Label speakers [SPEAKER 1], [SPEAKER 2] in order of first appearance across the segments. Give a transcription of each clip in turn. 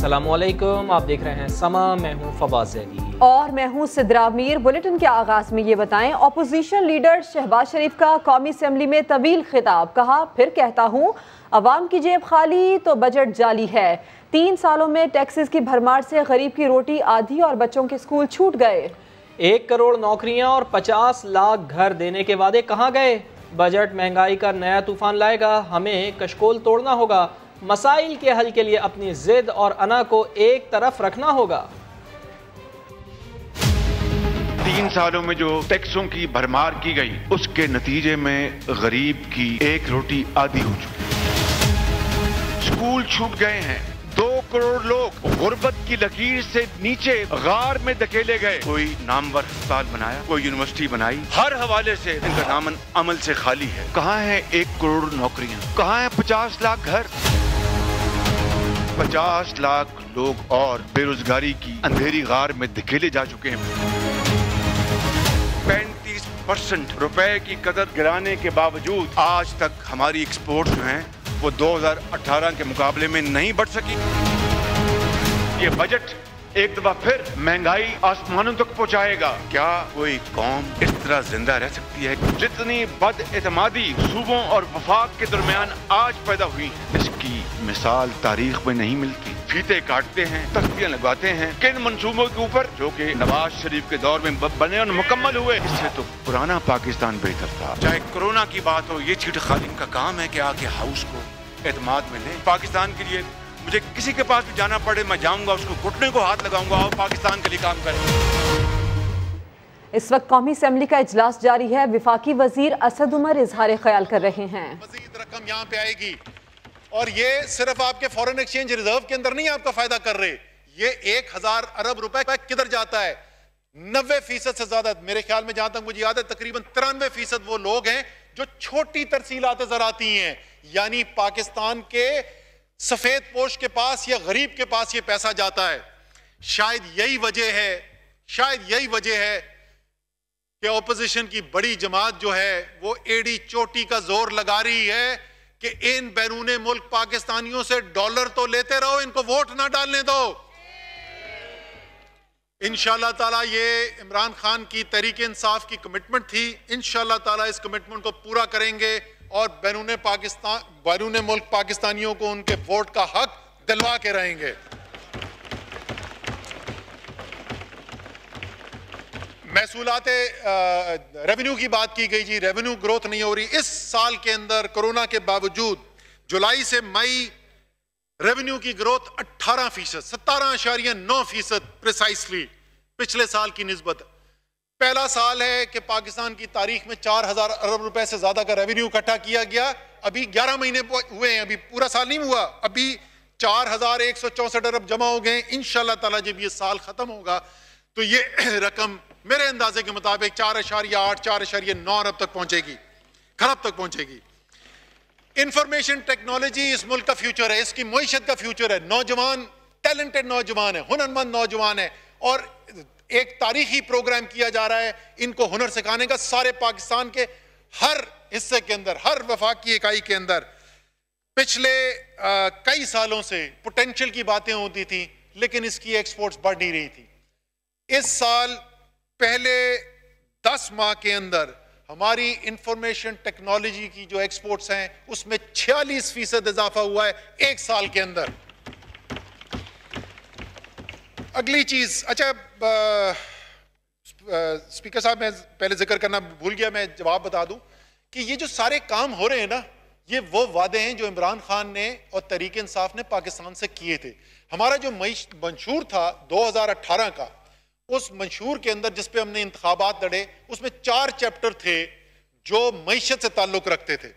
[SPEAKER 1] अस्सलामुअलैकुम, आप देख रहे हैं समा। मैं हूं फवाज अली
[SPEAKER 2] और मैं हूं सिद्रा मीर। बुलेटिन के आगाज में ये बताएं, अपोजिशन लीडर शहबाज शरीफ का कौमी असेंबली में तवील खिताब। कहा, फिर कहता हूं, अवाम की जेब खाली तो बजट जाली है। 3 सालों में टैक्सेस की भरमार से गरीब की रोटी आधी और बच्चों के स्कूल छूट गए।
[SPEAKER 1] 1 करोड़ नौकरियां और 50 लाख घर देने के वादे कहां गए? बजट महंगाई का नया तूफान लाएगा, हमें कशकोल तोड़ना होगा। मसाइल के हल के लिए अपनी जिद और अना को एक तरफ रखना होगा।
[SPEAKER 3] 3 सालों में जो टैक्सों की भरमार की गई, उसके नतीजे में गरीब की एक रोटी आधी हो चुकी। स्कूल छूट गए हैं। 2 करोड़ लोग गुर्बत की लकीर से नीचे गार में धकेले गए। कोई नामवर अस्पताल बनाया, कोई यूनिवर्सिटी बनाई, हर हवाले से इनका दामन अमल से खाली है। कहाँ है 1 करोड़ नौकरियां? कहाँ है 50 लाख घर? 50 लाख लोग और बेरोजगारी की अंधेरी गार में धकेले जा चुके हैं। 35% रुपए की कदर गिराने के बावजूद आज तक हमारी एक्सपोर्ट जो हैं वो 2018 के मुकाबले में नहीं बढ़ सकी। ये बजट एक दफा फिर महंगाई आसमानों तक पहुंचाएगा। क्या कोई कौम इस तरह जिंदा रह सकती है? जितनी बदएतमादी सूबों और वफाक के दरमियान आज पैदा हुई, इसकी मिसाल तारीख में नहीं मिलती। फीते काटते हैं, तख्तियां लगाते हैं किन मंसूबों के ऊपर जो कि नवाज शरीफ के दौर में बने और मुकम्मल हुए। इससे तो पुराना पाकिस्तान बेहतर था। चाहे कोरोना की बात हो, ये चीट खालिन का काम है कि आके हाउस को एतमाद में ले। पाकिस्तान के लिए मुझे किसी के पास भी जाना पड़े, मैं जाऊंगा, उसको घुटने को हाथ लगाऊंगा और पाकिस्तान के लिए काम करें।
[SPEAKER 2] इस वक्त कौमी असेंबली का इजलास जारी है। विफाकी वजीर असद उमर इजहार ख्याल कर रहे हैं।
[SPEAKER 4] मजीद रकम यहाँ पे आएगी और ये सिर्फ आपके फॉरेन एक्सचेंज रिजर्व के अंदर नहीं आपका फायदा कर रहे। ये 1000 अरब रुपए किधर जाता है? 90% से ज्यादा, मेरे ख्याल में जहां तक मुझे याद है, तकरीबन 93% वो लोग हैं जो छोटी तरसीलात ज़राती हैं, यानी पाकिस्तान के सफेद पोश के पास या गरीब के पास ये पैसा जाता है। शायद यही वजह है कि ऑपोजिशन की बड़ी जमात जो है वो एड़ी चोटी का जोर लगा रही है कि इन बैरूने मुल्क पाकिस्तानियों से डॉलर तो लेते रहो, इनको वोट ना डालने दो। इंशाअल्लाह ताला ये इमरान खान की तहरीक इंसाफ की कमिटमेंट थी। इंशाअल्लाह ताला इस कमिटमेंट को पूरा करेंगे और बैरूने मुल्क पाकिस्तानियों को उनके वोट का हक दिलवा के रहेंगे। महसूलात रेवेन्यू की बात की गई जी। रेवेन्यू ग्रोथ नहीं हो रही इस साल के अंदर। कोरोना के बावजूद जुलाई से मई रेवेन्यू की ग्रोथ 18%, 17.9% प्रिसाइसली पिछले साल की निस्बत। पहला साल है कि पाकिस्तान की तारीख में 4000 अरब रुपए से ज्यादा का रेवेन्यू इकट्ठा किया गया। अभी 11 महीने हुए हैं, अभी पूरा साल नहीं हुआ। अभी 4164 अरब जमा हो गए। इंशाअल्लाह ताला जब ये साल खत्म होगा तो ये रकम मेरे अंदाजे के मुताबिक 4.8, 4.9 अरब तक पहुंचेगी, खरब तक पहुंचेगी। इंफॉर्मेशन टेक्नोलॉजी इस मुल्क का फ्यूचर है, इसकी मईशत का फ्यूचर है। नौजवान टैलेंटेड नौजवान है, हुनरमंद नौजवान है और एक तारीखी प्रोग्राम किया जा रहा है इनको हुनर सिखाने का। सारे पाकिस्तान के हर हिस्से के अंदर, हर वफाकी इकाई के अंदर पिछले कई सालों से पोटेंशियल की बातें होती थी, लेकिन इसकी एक्सपोर्ट्स बढ़ नहीं रही थी। इस साल पहले 10 माह के अंदर हमारी इंफॉर्मेशन टेक्नोलॉजी की जो एक्सपोर्ट्स हैं उसमें 46% इजाफा हुआ है एक साल के अंदर। अगली चीज, अच्छा स्पीकर साहब, मैं पहले जिक्र करना भूल गया, मैं जवाब बता दूं कि ये जो सारे काम हो रहे हैं ना, ये वो वादे हैं जो इमरान खान ने और तहरीक इंसाफ ने पाकिस्तान से किए थे। हमारा जो मंशूर था 2018 का, उस मंशूर के अंदर जिस पे हमने इंतखाबात लड़े, उसमें 4 चैप्टर थे जो मईशत से ताल्लुक रखते थे।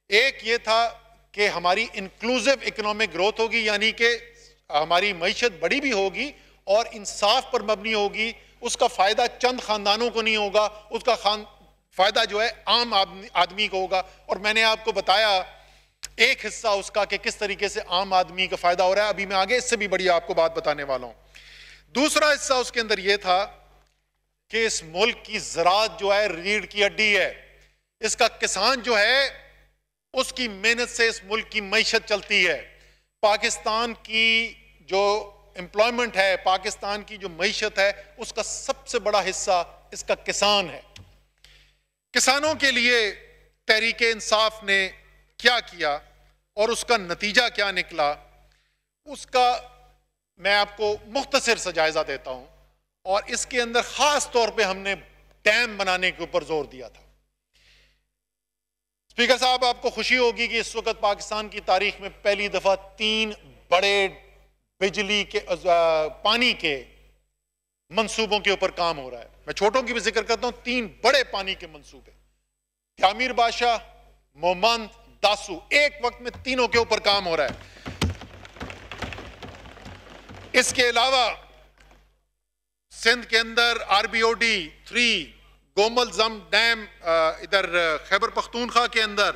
[SPEAKER 4] एक ये था कि हमारी इंक्लूसिव इकोनॉमिक ग्रोथ होगी, यानी कि हमारी मईशत बड़ी भी होगी और इंसाफ पर मबनी होगी। उसका फायदा चंद खानदानों को नहीं होगा, उसका फायदा जो है आम आदमी को होगा। और मैंने आपको बताया एक हिस्सा उसका कि किस तरीके से आम आदमी का फायदा हो रहा है। अभी मैं आगे इससे भी बड़ी आपको बात बताने वाला हूं। दूसरा हिस्सा उसके अंदर यह था कि इस मुल्क की ज़राअत जो है रीढ़ की हड्डी है। इसका किसान जो है उसकी मेहनत से इस मुल्क की मईशत चलती है। पाकिस्तान की जो एम्प्लॉयमेंट है, पाकिस्तान की जो मईशत है, उसका सबसे बड़ा हिस्सा इसका किसान है। किसानों के लिए तहरीक इंसाफ ने क्या किया और उसका नतीजा क्या निकला, उसका मैं आपको मुख्तसर सा जायजा देता हूं। और इसके अंदर खास तौर पे हमने डैम बनाने के ऊपर जोर दिया था। स्पीकर साहब, आपको खुशी होगी कि इस वक्त पाकिस्तान की तारीख में पहली दफा 3 बड़े बिजली के पानी के मंसूबों के ऊपर काम हो रहा है। मैं छोटों की भी जिक्र करता हूं, 3 बड़े पानी के मंसूबे, त्यामीर बादशाह, मोमंद, दासू, एक वक्त में तीनों के ऊपर काम हो रहा है। इसके अलावा सिंध के अंदर RBOD 3, गोमल जम डैम इधर खैबर पख्तूनख्वा के अंदर,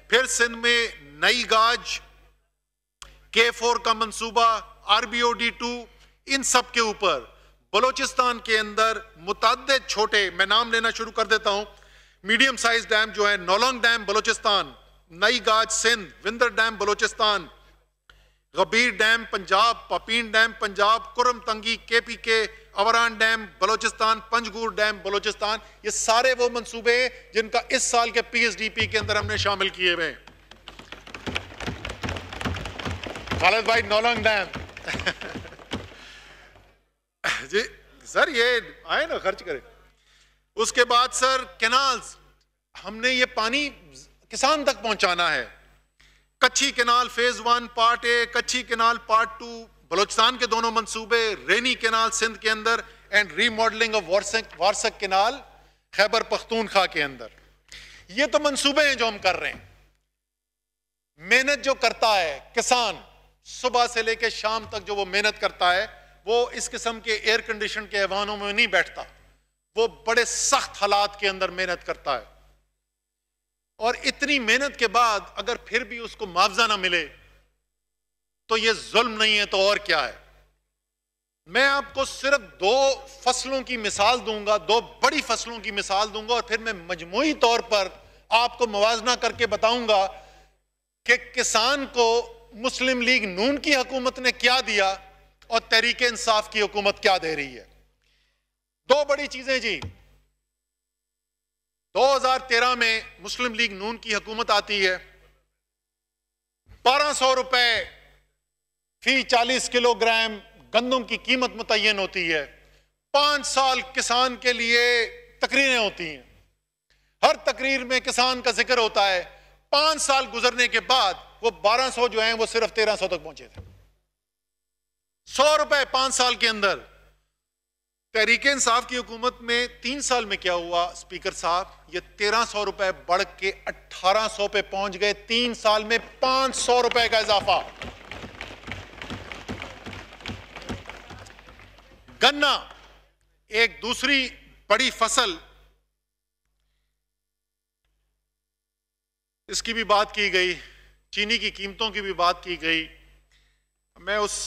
[SPEAKER 4] फिर सिंध में नई गाज, K4 का मंसूबा, RBOD 2, इन सब के ऊपर बलोचिस्तान के अंदर मुतअद्दिद छोटे, मैं नाम लेना शुरू कर देता हूं, मीडियम साइज डैम जो है, नौलंग dam Balochistan, Nai Gaj Sindh, Winder dam Balochistan, Ghabir dam Punjab, Papin dam Punjab, Kurram Tangi KPK, Awaran dam Balochistan, Panjgur dam Balochistan, ये सारे वो मंसूबे हैं जिनका इस साल के PSDP के अंदर हमने शामिल किए हुए हैं। खालिद भाई, नौलंग डैम जी सर, ये आए ना खर्च करें। उसके बाद सर कैनाल्स, हमने ये पानी किसान तक पहुंचाना है। Kachhi canal phase 1 part A, Kachhi canal part 2 Balochistan के दोनों मंसूबे, रेनी कैनाल सिंध के अंदर and remodelling of Warsak canal Khyber Pakhtunkhwa के अंदर। ये तो मंसूबे हैं जो हम कर रहे हैं। मेहनत जो करता है किसान, सुबह से लेकर शाम तक जो वो मेहनत करता है, वो इस किस्म के एयर कंडीशन के ऐवानों में नहीं बैठता, वो बड़े सख्त हालात के अंदर मेहनत करता है। और इतनी मेहनत के बाद अगर फिर भी उसको मुआवजा ना मिले तो ये जुल्म नहीं है तो और क्या है। मैं आपको सिर्फ 2 फसलों की मिसाल दूंगा, 2 बड़ी फसलों की मिसाल दूंगा, और फिर मैं मजमूई तौर पर आपको मुवाजना करके बताऊंगा कि किसान को मुस्लिम लीग नून की हुकूमत ने क्या दिया और तहरीक इंसाफ की हुकूमत क्या दे रही है। 2 बड़ी चीजें जी। 2013 में मुस्लिम लीग नून की हुकूमत आती है, 1200 रुपए फी 40 किलोग्राम गंदम की कीमत मुतय्यन होती है। 5 साल किसान के लिए तकरीरें होती हैं, हर तकरीर में किसान का जिक्र होता है। 5 साल गुजरने के बाद वो 1200 जो हैं वो सिर्फ 1300 तक पहुंचे थे। 100 रुपए 5 साल के अंदर। तहरीक इंसाफ की हुकूमत में 3 साल में क्या हुआ स्पीकर साहब, ये 1300 रुपए बढ़ के 1800 पे पहुंच गए। 3 साल में 500 रुपए का इजाफा। गन्ना एक दूसरी बड़ी फसल, इसकी भी बात की गई, चीनी की कीमतों की भी बात की गई। मैं उस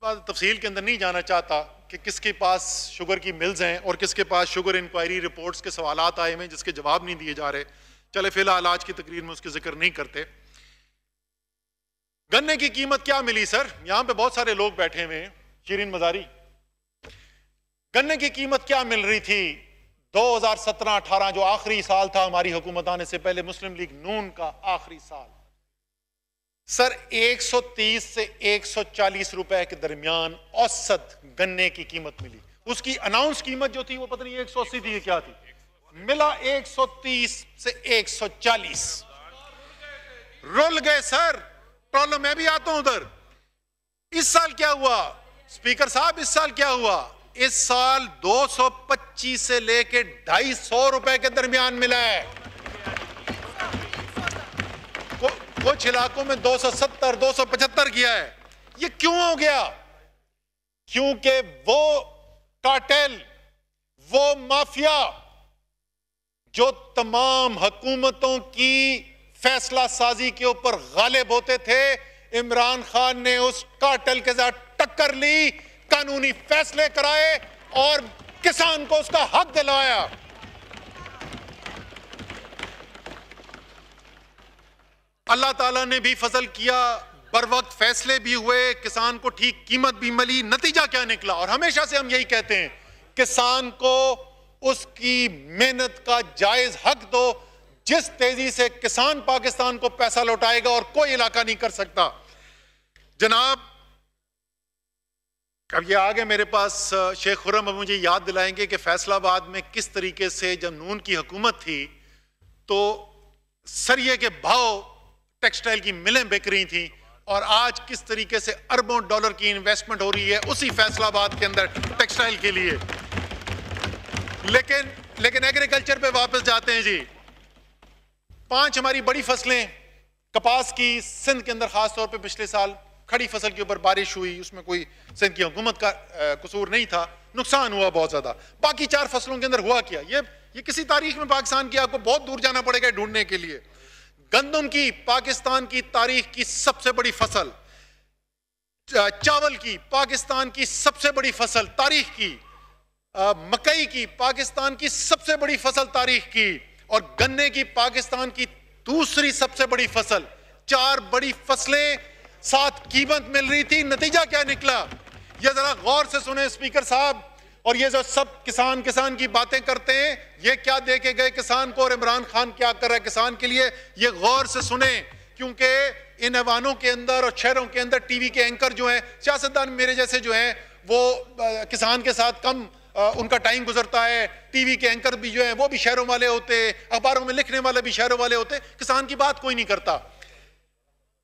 [SPEAKER 4] तफसील के अंदर नहीं जाना चाहता कि किसके पास शुगर की मिल्स हैं और किसके पास शुगर इंक्वायरी रिपोर्ट्स के सवालात आए हैं जिसके जवाब नहीं दिए जा रहे। चले फिलहाल आज की तकरीर में उसके जिक्र नहीं करते। गन्ने की कीमत क्या मिली सर, यहां पे बहुत सारे लोग बैठे हुए हैं, शीरीन मजारी, गन्ने की कीमत क्या मिल रही थी 2017-18 जो आखिरी साल था हमारी हुकूमत आने से पहले, मुस्लिम लीग नून का आखिरी साल, सर 130 से 140 रुपए के दरमियान औसत गन्ने की कीमत मिली। उसकी अनाउंस कीमत जो थी वो पता नहीं 180 थी क्या थी, मिला 130 से 140। रुल गए सर, प्रॉब्लम मैं भी आता हूं उधर। इस साल क्या हुआ स्पीकर साहब, इस साल क्या हुआ, इस साल 225 से लेके 250 रुपए के दरमियान मिला है। कुछ इलाकों में 270 275 किया है। ये क्यों हो गया? क्योंकि वो कार्टेल, वो माफिया जो तमाम हुकूमतों की फैसला साजी के ऊपर गालिब होते थे, इमरान खान ने उस कार्टेल के साथ टक्कर ली, कानूनी फैसले कराए और किसान को उसका हक दिलाया। अल्लाह ताला ने भी फजल किया, बर वक्त फैसले भी हुए, किसान को ठीक कीमत भी मिली। नतीजा क्या निकला? और हमेशा से हम यही कहते हैं, किसान को उसकी मेहनत का जायज हक दो। जिस तेजी से किसान पाकिस्तान को पैसा लौटाएगा और कोई इलाका नहीं कर सकता। जनाब, अब ये आ गए मेरे पास शेख खुर्रम, अब मुझे याद दिलाएंगे कि फैसलाबाद में किस तरीके से जब नून की हुकूमत थी तो सरिये के भाव टेक्सटाइल की मिलें बिक रही थी, और आज किस तरीके से अरबों डॉलर की इन्वेस्टमेंट हो रही है उसी फैसलाबाद के अंदर टेक्सटाइल के लिए। लेकिन एग्रीकल्चर पे वापस जाते हैं जी। 5 हमारी बड़ी फसलें कपास की, सिंध के अंदर खास तौर पे पिछले साल खड़ी फसल के ऊपर बारिश हुई, उसमें कोई सिंध की हुकूमत का कसूर नहीं था, नुकसान हुआ बहुत ज्यादा। बाकी 4 फसलों के अंदर हुआ क्या? ये किसी तारीख में पाकिस्तान की, आपको बहुत दूर जाना पड़ेगा ढूंढने के लिए। गंदम की पाकिस्तान की तारीख की सबसे बड़ी फसल, चावल की पाकिस्तान की सबसे बड़ी फसल तारीख की, मकई की पाकिस्तान की सबसे बड़ी फसल तारीख की, और गन्ने की पाकिस्तान की दूसरी सबसे बड़ी फसल। 4 बड़ी फसलें, 7 कीमत मिल रही थी। नतीजा क्या निकला? ये जरा गौर से सुने स्पीकर साहब, और ये जो सब किसान की बातें करते हैं, ये क्या दे के गए किसान को और इमरान खान क्या कर रहा है किसान के लिए, ये गौर से सुने। क्योंकि इन ऐवानों के अंदर और शहरों के अंदर टीवी के एंकर जो हैं, सियासतदान मेरे जैसे जो हैं, वो किसान के साथ कम उनका टाइम गुजरता है। टीवी के एंकर भी जो हैं वो भी शहरों वाले होते, अखबारों में लिखने वाले भी शहरों वाले होते, किसान की बात कोई नहीं करता।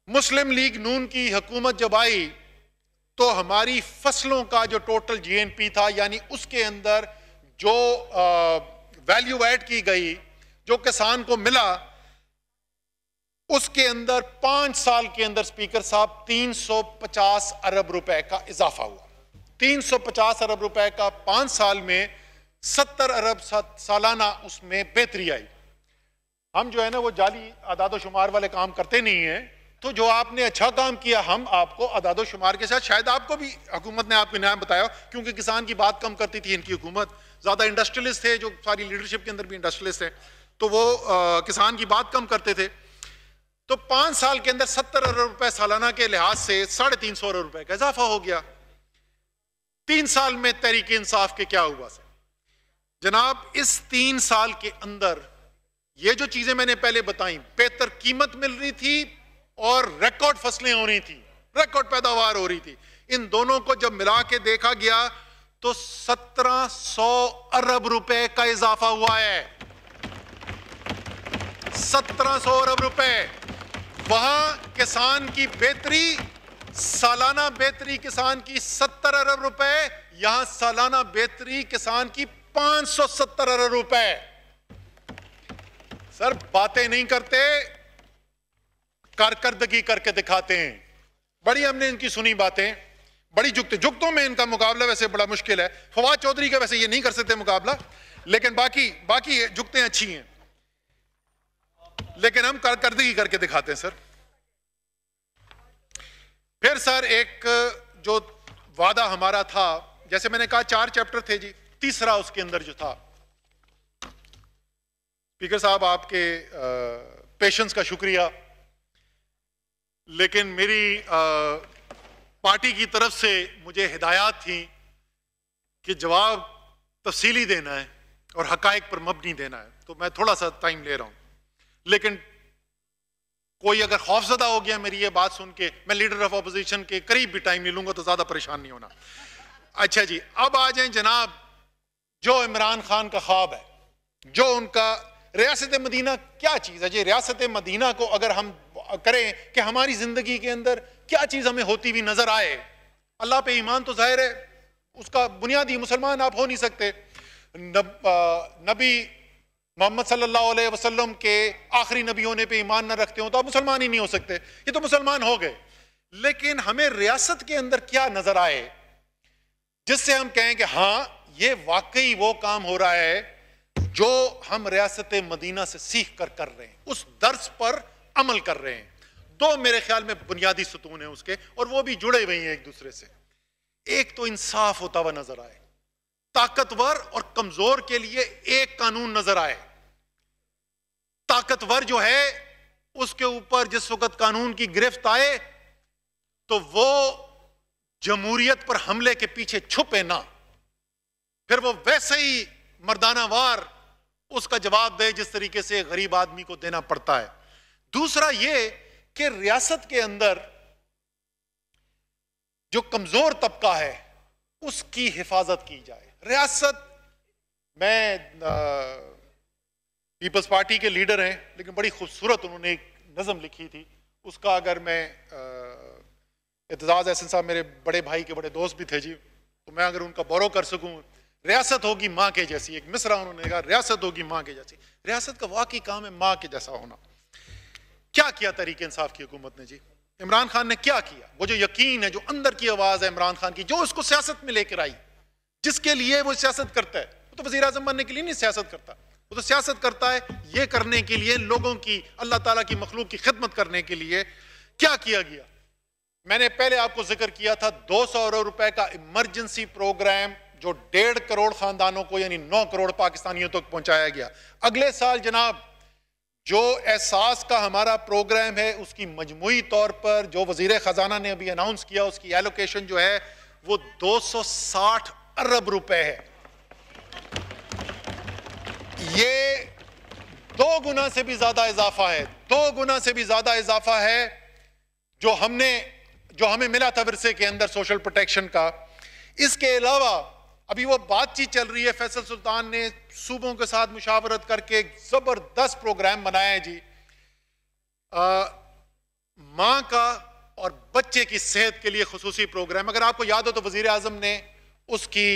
[SPEAKER 4] मुस्लिम लीग नून की हुकूमत जब आई तो हमारी फसलों का जो टोटल जीएनपी था, यानी उसके अंदर जो वैल्यू ऐड की गई, जो किसान को मिला, उसके अंदर 5 साल के अंदर स्पीकर साहब 350 अरब रुपए का इजाफा हुआ। 350 अरब रुपए का 5 साल में 70 अरब सालाना उसमें बेहतरी आई। हम जो है ना वो जाली आदादो शुमार वाले काम करते नहीं हैं, तो जो आपने अच्छा काम किया, हम आपको आदादो शुमार के साथ, शायद आपको भी हुकूमत ने आपको इनाम बताया, क्योंकि किसान की बात कम करती थी इनकी हुकूमत। ज्यादा इंडस्ट्रियलिस्ट थे, जो सारी लीडरशिप के अंदर भी इंडस्ट्रियलिस्ट है, तो वो किसान की बात कम करते थे। तो 5 साल के अंदर 70 अरब रुपए सालाना के लिहाज से 350 अरब रुपए का इजाफा हो गया। 3 साल में तहरीक इंसाफ के क्या हुआ सर? जनाब, इस 3 साल के अंदर ये जो चीजें मैंने पहले बताई, बेहतर कीमत मिल रही थी और रिकॉर्ड फसलें हो रही थी, रिकॉर्ड पैदावार हो रही थी। इन दोनों को जब मिला के देखा गया तो 1700 अरब रुपए का इजाफा हुआ है। 1700 अरब रुपए। वहां किसान की बेहतरी, सालाना बेहतरी किसान की 70 अरब रुपए, यहां सालाना बेहतरी किसान की 570 अरब रुपए। सर, बातें नहीं करते, कारकर्दगी करके दिखाते हैं। बड़ी हमने इनकी सुनी बातें, बड़ी जुगतों में इनका मुकाबला वैसे बड़ा मुश्किल है। फवाद चौधरी का वैसे ये नहीं कर सकते मुकाबला, लेकिन बाकी जुगतें अच्छी हैं, लेकिन हम कारकर्दगी करके दिखाते हैं सर। फिर सर, एक जो वादा हमारा था, जैसे मैंने कहा 4 चैप्टर थे जी, तीसरा उसके अंदर जो था, स्पीकर साहब आपके पेशेंस का शुक्रिया, लेकिन मेरी पार्टी की तरफ से मुझे हिदायत थी कि जवाब तफसीली देना है और हकायक पर मबनी देना है, तो मैं थोड़ा सा टाइम ले रहा हूं। लेकिन कोई अगर खौफजदा हो गया मेरी ये बात सुन के, मैं लीडर ऑफ अपोजिशन के करीब भी टाइम नहीं लूंगा, तो ज्यादा परेशान नहीं होना। अच्छा जी, अब आ जाए जनाब, जो इमरान खान का ख्वाब है, जो उनका रियासत मदीना क्या चीज है जी? रियासत मदीना को अगर हम करें कि हमारी जिंदगी के अंदर क्या चीज हमें होती हुई नजर आए। अल्लाह पे ईमान तो जाहिर है, उसका बुनियादी मुसलमान आप हो नहीं सकते। नबी मोहम्मद सल्लल्लाहु अलैहि वसल्लम के आखिरी नबी होने पे ईमान न रखते हो तो आप मुसलमान ही नहीं हो सकते। ये तो मुसलमान हो गए, लेकिन हमें रियासत के अंदर क्या नजर आए जिससे हम कहें कि हाँ, ये वाकई वो काम हो रहा है जो हम रियासत मदीना से सीख कर रहे हैं, उस दर्स पर अमल कर रहे हैं। 2 मेरे ख्याल में बुनियादी सतून है उसके, और वो भी जुड़े हुए हैं एक दूसरे से। एक तो इंसाफ होता हुआ नजर आए, ताकतवर और कमजोर के लिए एक कानून नजर आए। ताकतवर जो है उसके ऊपर जिस वक्त कानून की गिरफ्त आए तो वो जमहूरियत पर हमले के पीछे छुपे ना, फिर वो वैसे ही मर्दाना वार उसका जवाब दे जिस तरीके से गरीब आदमी को देना पड़ता है। दूसरा ये कि रियासत के अंदर जो कमजोर तबका है उसकी हिफाजत की जाए। रियासत, मैं पीपल्स पार्टी के लीडर हैं, लेकिन बड़ी खूबसूरत उन्होंने एक नज़म लिखी थी, उसका अगर मैं एतजाज़ एहसन साहब मेरे बड़े भाई के बड़े दोस्त भी थे जी, तो मैं अगर उनका बोरो कर सकूं, रियासत होगी माँ के जैसी, एक मिसरा उन्होंने कहा, रियासत होगी माँ के जैसी। रियासत का वाकई काम है माँ के जैसा होना। क्या किया तहरीक इंसाफ की हुकूमत ने जी? इमरान खान ने क्या किया? वो जो यकीन है, जो अंदर की आवाज है इमरान खान की, जो उसको सियासत में लेकर आई, जिसके लिए वो सियासत करता है, वो तो वज़ीर आज़म बनने के लिए नहीं सियासत करता, वो तो सियासत करता है ये करने के लिए, लोगों की, अल्लाह ताला की मखलूक की खिदमत करने के लिए। क्या किया गया? मैंने पहले आपको जिक्र किया था 200 अरब रुपए का इमरजेंसी प्रोग्राम जो 1.5 करोड़ खानदानों को यानी 9 करोड़ पाकिस्तानियों तक पहुंचाया गया। अगले साल जनाब जो एहसास का हमारा प्रोग्राम है उसकी मजमूई तौर पर जो वजीर खजाना ने अभी अनाउंस किया, उसकी एलोकेशन जो है वो 260 अरब रुपए है। ये 2 गुना से भी ज्यादा इजाफा है, 2 गुना से भी ज्यादा इजाफा है जो हमें मिला था विरसे के अंदर सोशल प्रोटेक्शन का। इसके अलावा अभी वो बातचीत चल रही है, फैसल सुल्तान ने सूबों के साथ मुशावरत करके एक जबरदस्त प्रोग्राम बनाया है जी, मां का और बच्चे की सेहत के लिए खुसूसी प्रोग्राम। अगर आपको याद हो तो वजीर आजम ने उसकी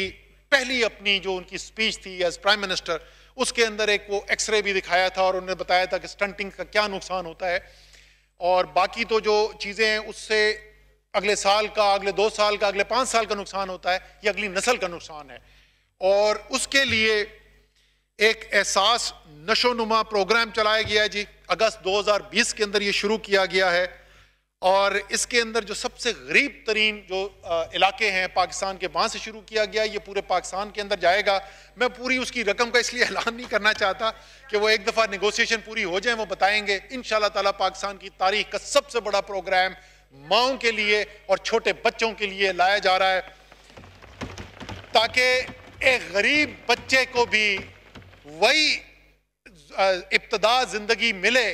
[SPEAKER 4] पहली अपनी जो उनकी स्पीच थी एज प्राइम मिनिस्टर, उसके अंदर एक वो एक्सरे भी दिखाया था और उन्होंने बताया था कि स्टंटिंग का क्या नुकसान होता है, और बाकी तो जो चीजें हैं उससे अगले साल का, अगले 2 साल का, अगले 5 साल का नुकसान होता है, ये अगली नस्ल का नुकसान है। और उसके लिए एक एहसास नशोनुमा प्रोग्राम चलाया गया है जी, अगस्त 2020 के अंदर ये शुरू किया गया है। और इसके अंदर जो सबसे गरीब तरीन जो इलाके हैं पाकिस्तान के, वहां से शुरू किया गया, ये पूरे पाकिस्तान के अंदर जाएगा। मैं पूरी उसकी रकम का इसलिए ऐलान नहीं करना चाहता कि वो एक दफा नेगोशिएशन पूरी हो जाए, वो बताएंगे। इंशाल्लाह ताला पाकिस्तान की तारीख का सबसे बड़ा प्रोग्राम माओं के लिए और छोटे बच्चों के लिए लाया जा रहा है, ताकि एक गरीब बच्चे को भी वही इब्तदा जिंदगी मिले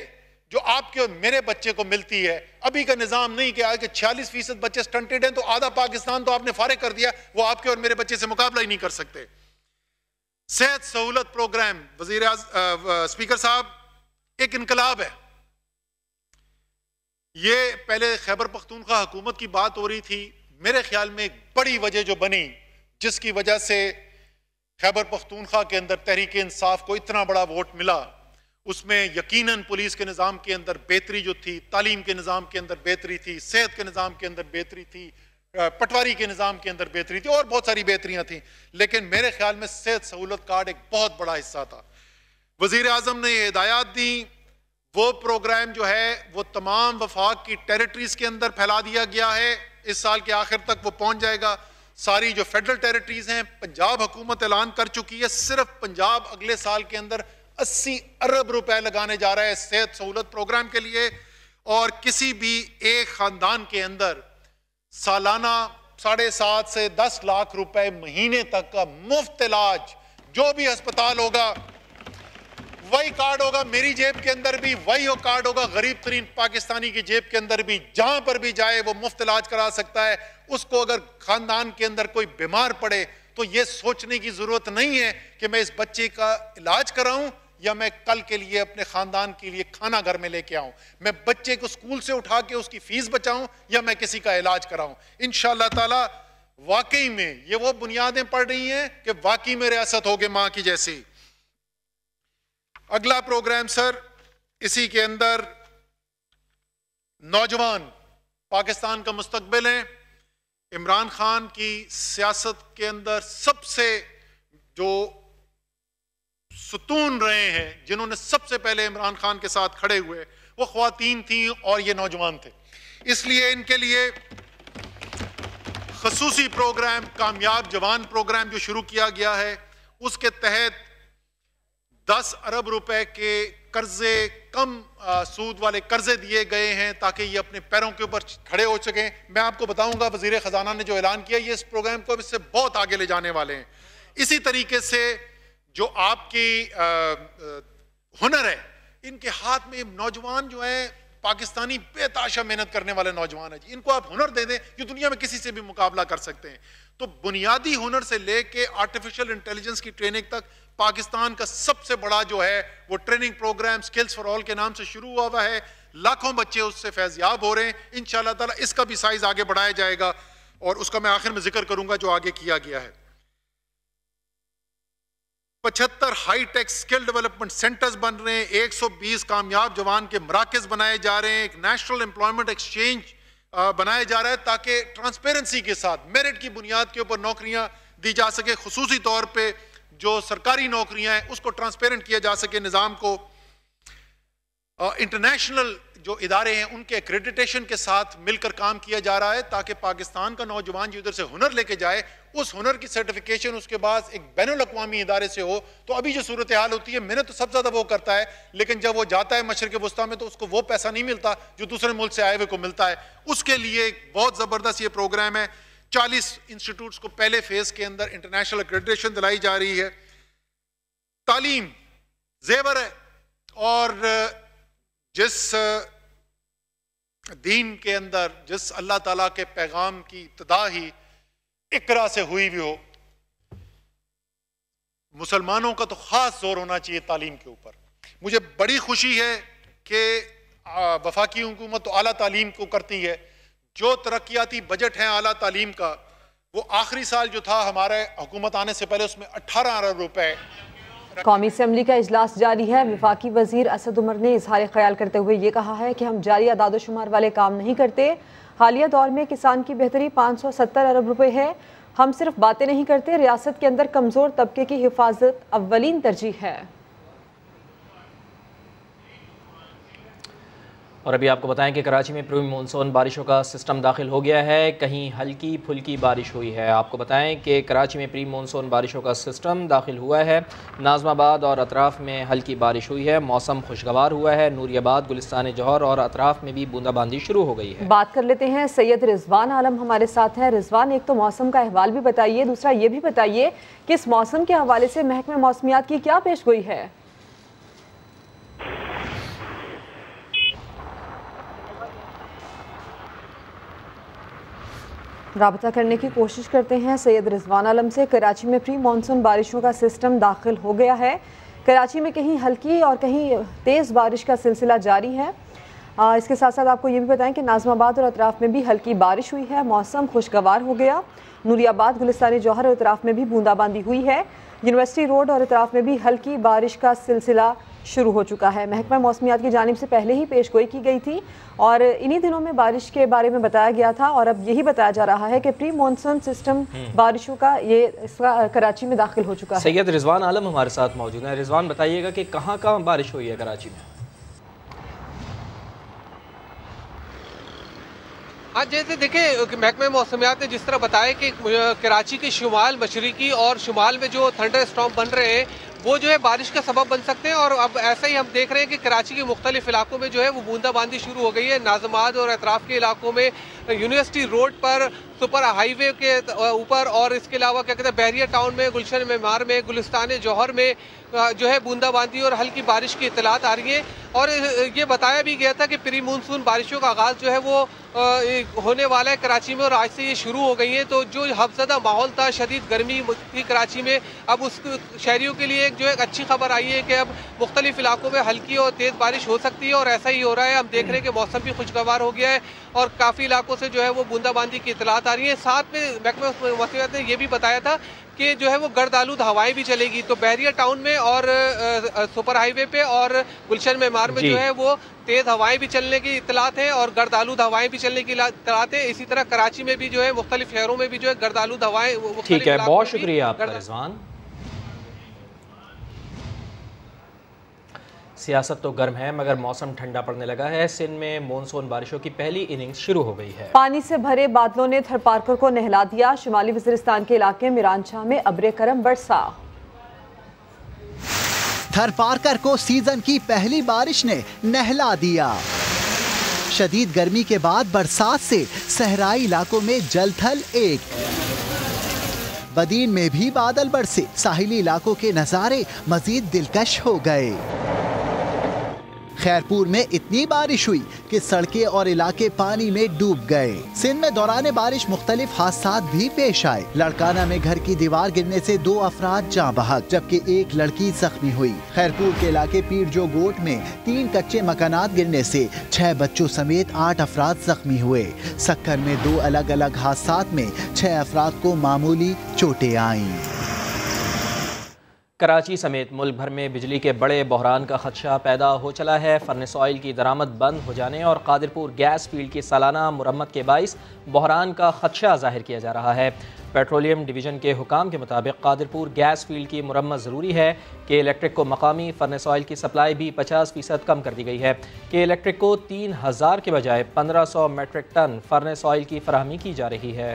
[SPEAKER 4] जो आपके और मेरे बच्चे को मिलती है। अभी का निजाम नहीं कि आज 46% बच्चे स्टंटेड हैं तो आधा पाकिस्तान तो आपने फारिग कर दिया, वो आपके और मेरे बच्चे से मुकाबला ही नहीं कर सकते। सेहत सहूलत प्रोग्राम, स्पीकर साहब, एक इनकलाब है ये। पहले खैबर पख्तूनख्वा हुकूमत की बात हो रही थी, मेरे ख्याल में एक बड़ी वजह जो बनी जिसकी वजह से खैबर पख्तूनख्वा के अंदर तहरीक इंसाफ को इतना बड़ा वोट मिला, उसमें यकीनन पुलिस के निज़ाम के अंदर बेहतरी जो थी, तालीम के निज़ाम के अंदर बेहतरी थी, सेहत के निज़ाम के अंदर बेहतरी थी, पटवारी के निज़ाम के अंदर बेहतरी थी, और बहुत सारी बेहतरियां थी। लेकिन मेरे ख्याल में सेहत सहूलत कार्ड एक बहुत बड़ा हिस्सा था। वज़ीर आज़म ने ये हिदायत दी, वो प्रोग्राम जो है वो तमाम वफाक की टेरिटरीज के अंदर फैला दिया गया है। इस साल के आखिर तक वो पहुंच जाएगा। सारी जो फेडरल टेरिटरीज हैं, पंजाब हुकूमत ऐलान कर चुकी है, सिर्फ पंजाब अगले साल के अंदर 80 अरब रुपए लगाने जा रहा है सेहत सहूलत प्रोग्राम के लिए। और किसी भी एक खानदान के अंदर सालाना 7.5 से 10 लाख रुपए महीने तक का मुफ्त इलाज, जो भी अस्पताल होगा वही कार्ड होगा, मेरी जेब के अंदर भी वही हो कार्ड होगा, गरीब तरीन पाकिस्तानी की जेब के अंदर भी, जहां पर भी जाए वो मुफ्त इलाज करा सकता है। उसको अगर खानदान के अंदर कोई बीमार पड़े तो ये सोचने की जरूरत नहीं है कि मैं इस बच्चे का इलाज कराऊं या मैं कल के लिए अपने खानदान के लिए खाना घर में लेके आऊं, मैं बच्चे को स्कूल से उठा के उसकी फीस बचाऊं या मैं किसी का इलाज कराऊं। इंशाअल्लाह ताला वाकई में ये वो बुनियादें पड़ रही हैं कि वाकई में रियासत होगी मां की जैसी। अगला प्रोग्राम सर, इसी के अंदर नौजवान पाकिस्तान का मुस्तकबिल है। इमरान खान की सियासत के अंदर सबसे जो सुतून रहे हैं, जिन्होंने सबसे पहले इमरान खान के साथ खड़े हुए, वो ख्वातीन थी और ये नौजवान थे। इसलिए इनके लिए खसूसी प्रोग्राम कामयाब जवान प्रोग्राम जो शुरू किया गया है, उसके तहत 10 अरब रुपए के कर्जे कम सूद वाले कर्जे दिए गए हैं ताकि ये अपने पैरों के ऊपर खड़े हो सकें। मैं आपको बताऊंगा वजीर खजाना ने जो ऐलान किया ये इस प्रोग्राम को इससे बहुत आगे ले जाने वाले हैं। इसी तरीके से जो आपकी हुनर है, इनके हाथ में नौजवान जो है पाकिस्तानी बेताशा मेहनत करने वाले नौजवान है जी, इनको आप हुनर दे दें जो दुनिया में किसी से भी मुकाबला कर सकते हैं। तो बुनियादी हुनर से लेके आर्टिफिशियल इंटेलिजेंस की ट्रेनिंग तक पाकिस्तान का सबसे बड़ा जो है वो training program skills for all के नाम से शुरू हुआ है। लाखों बच्चे उससे फैज़याब हो रहे हैं। इंशाअल्लाह ताला इसका भी साइज आगे बढ़ाया जाएगा और उसका मैं आखिर में जिक्र करूंगा जो आगे किया गया है। 75 high tech skill development centres बन रहे हैं, 120 कामयाब जवान के मराकज बनाए जा रहे हैं, एक नेशनल एम्प्लॉयमेंट एक्सचेंज बनाया जा रहा है ताकि ट्रांसपेरेंसी के साथ मेरिट की बुनियाद के ऊपर नौकरियां दी जा सके। खुसूसी तौर पे जो सरकारी नौकरियां हैं उसको ट्रांसपेरेंट किया जा सके निज़ाम को। इंटरनेशनल जो इदारे हैं उनके एक्रेडिटेशन के साथ मिलकर काम किया जा रहा है ताकि पाकिस्तान का नौजवान जो इधर से हुनर लेके जाए उस हुनर की सर्टिफिकेशन उसके बाद एक बैनुल-अक़वामी इदारे से हो। तो अभी जो सूरत हाल होती है, मेहनत तो सबसे ज़्यादा वो करता है, लेकिन जब वो जाता है मशरिक़ वस्ता में तो उसको वो पैसा नहीं मिलता जो दूसरे मुल्क से आए हुए को मिलता है। उसके लिए बहुत ज़बरदस्त ये प्रोग्राम है। 40 इंस्टीट्यूट्स को पहले फेज के अंदर इंटरनेशनल एक्रेडिटेशन दिलाई जा रही है। तालीम जेवर है और जिस दीन के अंदर जिस अल्लाह ताला के पैगाम की इब्तिदा ही इकरा से हुई भी हो, मुसलमानों का तो खास जोर होना चाहिए तालीम के ऊपर। मुझे बड़ी खुशी है कि वफाकी हुकूमत तो आला तालीम को करती है। जो तरक्याती बजट है आला तालीम का, वो आखिरी साल जो था हमारे हुकूमत आने से पहले उसमें 18 अरब रुपए।
[SPEAKER 2] कौमी असम्बली का इजलास जारी है। वफाकी वजीर असद उमर ने इजहार ख्याल करते हुए ये कहा है कि हम जारी अदाद-ओ-शुमार वाले काम नहीं करते। हालिया दौर में किसान की बेहतरी 570 अरब रुपए है। हम सिर्फ बातें नहीं करते, रियासत के अंदर कमज़ोर तबके की हिफाजत अव्वलीन तरजीह है।
[SPEAKER 1] और अभी आपको बताएं कि कराची में प्री मानसून बारिशों का सिस्टम दाखिल हो गया है। कहीं हल्की फुल्की बारिश हुई है। आपको बताएं कि कराची में प्री मानसून बारिशों का सिस्टम दाखिल हुआ है। नाज़माबाद और अतराफ़ में हल्की बारिश हुई है। मौसम खुशगवार हुआ है। नूरियाबाद, गुलिस्तान जौहर और अतराफ़ में भी बूंदाबांदी शुरू हो गई है।
[SPEAKER 2] बात कर लेते हैं, सैयद रिजवान आलम हमारे साथ हैं। रिजवान, एक तो मौसम का अहवाल भी बताइए, दूसरा ये भी बताइए कि इस मौसम के हवाले से महकमे मौसमियात की क्या पेशगोई है। राबता करने की कोशिश करते हैं सैयद रिजवान आलम से। कराची में प्री मानसून बारिशों का सिस्टम दाखिल हो गया है। कराची में कहीं हल्की और कहीं तेज़ बारिश का सिलसिला जारी है। इसके साथ साथ आपको ये भी बताएं कि नाज़माबाद और अतराफ़ में भी हल्की बारिश हुई है। मौसम खुशगवार हो गया। नूरियाबाद, गुलिस्तान जौहर और अतराफ़ में भी बूंदाबांदी हुई है। यूनिवर्सिटी रोड और अतराफ़ में भी हल्की बारिश का सिलसिला शुरू हो चुका है। महकमा मौसमियात की जानिब से पहले ही पेशगोई की गई थी और इन्हीं दिनों में बारिश के बारे में बताया गया था और अब यही बताया जा रहा है कि प्री मानसून सिस्टम बारिशों का इसका कराची में दाखिल हो चुका है।
[SPEAKER 1] सैयद रिजवान आलम हमारे साथ मौजूद हैं। रिजवान, बताइएगा कि कहाँ कहाँ बारिश हुई है कराची में।
[SPEAKER 5] हाँ, जैसे देखें महकमे मौसमियात ने जिस तरह बताया कि कराची के शुमाल, मशरिकी और शुमाल में जो थंडर स्टॉर्म बन रहे हैं वो जो है बारिश का सबब बन सकते हैं। और अब ऐसा ही हम देख रहे हैं कि कराची के मुख्तलिफ इलाकों में जो है वो बूंदाबांदी शुरू हो गई है। नाज़माबाद और अतराफ़ के इलाकों में, यूनिवर्सिटी रोड पर, सुपर हाईवे के ऊपर और इसके अलावा क्या कहते हैं बहरिया टाउन में, गुलशन मेमार में, गुलिस्तान जौहर में जो है बूंदाबांदी और हल्की बारिश की इत्तलात आ रही है। और ये बताया भी गया था कि प्री मानसून बारिशों का आगाज़ जो है वो होने वाला है कराची में और आज से ये शुरू हो गई है। तो जो हफ्ज़दा माहौल था, शदीद गर्मी थी कराची में, अब उस शहरियों के लिए जो एक अच्छी खबर आई है कि अब मुख्तलिफ इलाकों में हल्की और तेज़ बारिश हो सकती है और ऐसा ही हो रहा है। हम देख रहे हैं कि मौसम भी खुशगवार हो गया है और काफ़ी इलाकों से जो है वो बूंदाबांदी की इत्तलात आ रही है। साथ में महकमा मौसमियात ने यह भी बताया था कि जो है वो गर्द-आलूद हवाएं भी चलेगी। तो बहरिया टाउन में और सुपर हाईवे पे और गुलशन मेमार में जो है वो तेज़ हवाएं भी चलने की इत्तलात है और गर्द-आलूद हवाएं भी चलने की इत्तलात है। इसी तरह कराची में भी जो है मुख्तलिफ शहरों में भी जो है गर्द-आलूद हवाएं।
[SPEAKER 1] ठीक है, बहुत शुक्रिया आपका रिजवान। सियासत तो गर्म है मगर मौसम ठंडा पड़ने लगा है। सिंध में मानसून बारिशों की पहली इनिंग्स शुरू हो गई है।
[SPEAKER 2] पानी से भरे बादलों ने थरपारकर को नहला दिया। शुमाली वज़ीरिस्तान के इलाके मिरानशाह में अब्रे करम बरसा।
[SPEAKER 6] थर पार्कर को सीजन की पहली बारिश ने नहला दिया। शदीद गर्मी के बाद बरसात से सहराई इलाकों में जलथल एक। बदीन में भी बादल बरसे, साहिली इलाकों के नज़ारे मजीद दिलकश हो गए। खैरपुर में इतनी बारिश हुई कि सड़कें और इलाके पानी में डूब गए। सिंध में दौरान बारिश मुख्तलिफ हादसात भी पेश आए। लड़काना में घर की दीवार गिरने से 2 अफराद जाँ बहक जबकि 1 लड़की जख्मी हुई। खैरपुर के इलाके पीर जो गोट में 3 कच्चे मकानात गिरने से 6 बच्चों समेत 8 अफराद जख्मी हुए। सक्कर में 2 अलग अलग हादसात में 6 अफराद को मामूली चोटें आईं।
[SPEAKER 1] कराची समेत मुल्क भर में बिजली के बड़े बहरान का खदशा पैदा हो चला है। फर्नेस ऑयल की दरामद बंद हो जाने और कादिरपुर गैस फील्ड की सालाना मुरम्मत के बाइस बहरान का खदशा जाहिर किया जा रहा है। पेट्रोलियम डिवीज़न के हुकाम के मुताबिक कादिरपुर गैस फील्ड की मुरम्मत ज़रूरी है कि इलेक्ट्रिक को मकामी फर्नेस ऑयल की सप्लाई भी 50% कम कर दी गई है कि इलेक्ट्रिक को 3000 के बजाय 1500 मेट्रिक टन फर्नेस ऑयल की फराहमी की जा रही है।